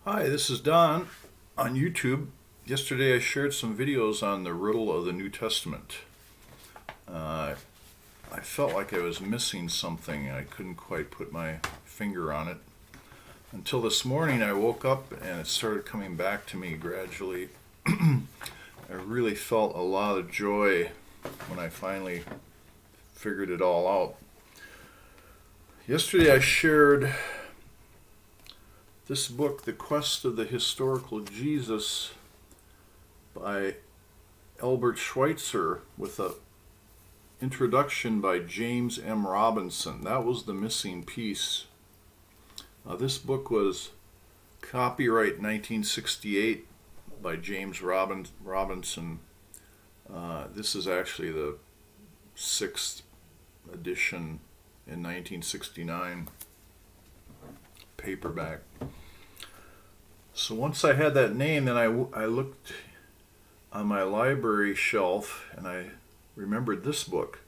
Hi, this is Don on YouTube. Yesterday I shared some videos on the Riddle of the New Testament. Uh, I felt like I was missing something. I couldn't quite put my finger on it. Until this morning I woke up and it started coming back to me gradually. I really felt a lot of joy when I finally figured it all out. Yesterday I shared this book, The Quest of the Historical Jesus, by Albert Schweitzer, with an introduction by James M. Robinson. That was the missing piece. This book was copyright 1968 by James Robinson. This is actually the sixth edition in 1969, paperback. So once I had that name, then I looked on my library shelf and I remembered this book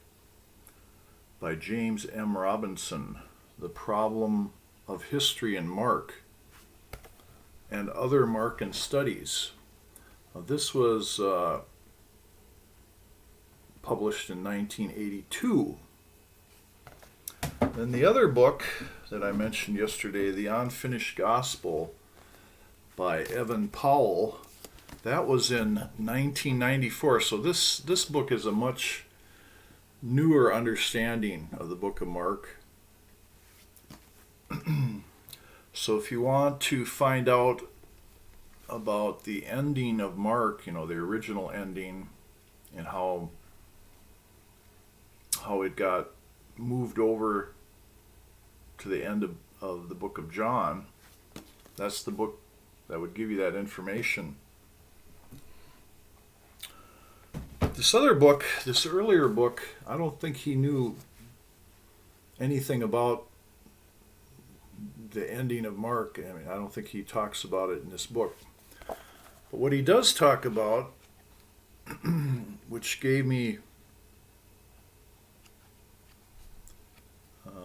by James M. Robinson, The Problem of History in Mark and Other Markan Studies. This was published in 1982. Then the other book that I mentioned yesterday, The Unfinished Gospel by Evan Powell, that was in 1994. So this book is a much newer understanding of the book of Mark. So if you want to find out about the ending of Mark, the original ending, and how it got moved over to the end of the book of John, that's the book that would give you that information. This other book, this earlier book, I don't think he knew anything about the ending of Mark. I don't think he talks about it in this book. But what he does talk about, which gave me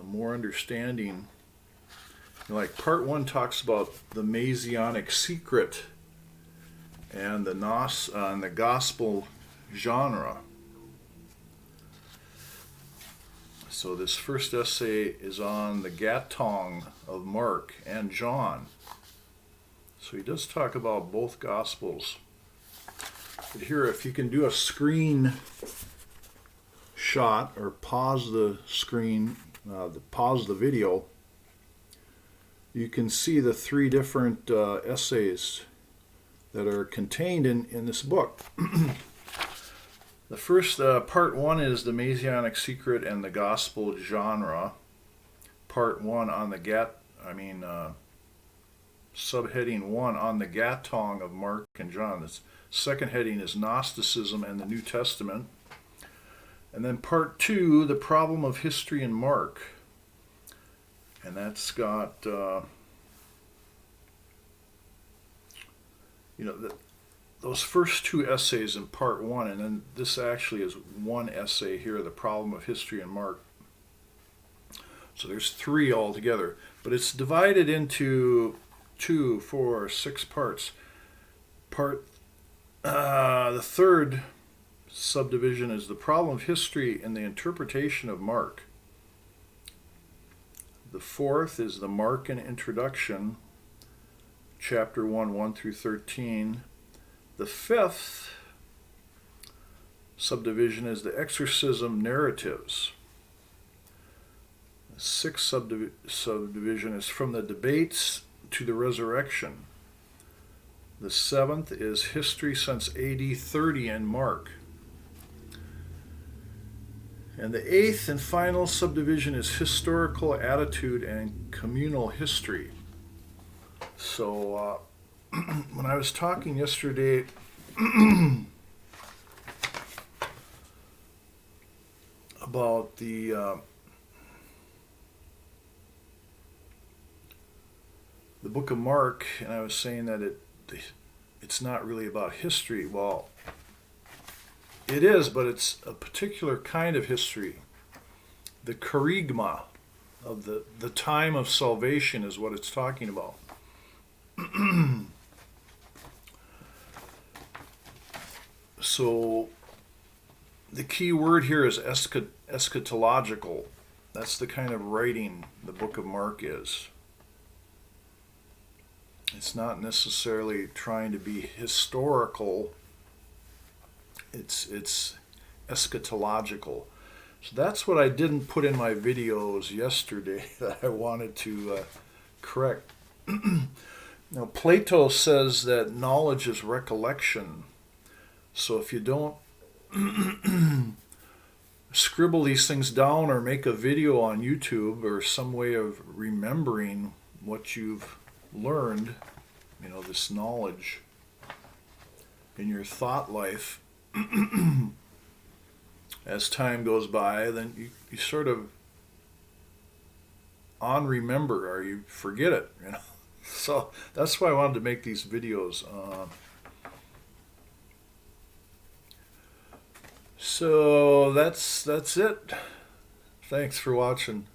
more understanding, like part one talks about the Messianic secret and the gospel genre. So this first essay is on the Gatong of Mark and John. So he does talk about both gospels. But here, if you can do a screen shot or pause the screen, pause the video, you can see the three different essays that are contained in this book. The first, part one, is the Messianic secret and the gospel genre. Part one on the subheading one on the Gatong of Mark and John. The second heading is Gnosticism and the New Testament. And then part two, the problem of history in Mark. And that's got, those first two essays in part one, and then this actually is one essay here, the problem of history in Mark. So there's three altogether, but it's divided into 2, 4, 6 parts. The third subdivision is the problem of history in the interpretation of Mark. The fourth is the Markan introduction, chapter 1, 1 through 13. The fifth subdivision is the exorcism narratives. The sixth subdivision is from the debates to the resurrection. The seventh is history since AD 30 in Mark. And the eighth and final subdivision is historical attitude and communal history. So when I was talking yesterday about the book of Mark, and I was saying that it's not really about history. Well, it is, but it's a particular kind of history. The kerygma of the time of salvation is what it's talking about. So the key word here is eschatological. That's the kind of writing the book of Mark is. It's not necessarily trying to be historical. It's eschatological. So that's what I didn't put in my videos yesterday that I wanted to correct. Now, Plato says that knowledge is recollection. So if you don't scribble these things down or make a video on YouTube or some way of remembering what you've learned, this knowledge in your thought life, as time goes by, then you sort of remember or you forget it, So that's why I wanted to make these videos. So that's it. Thanks for watching.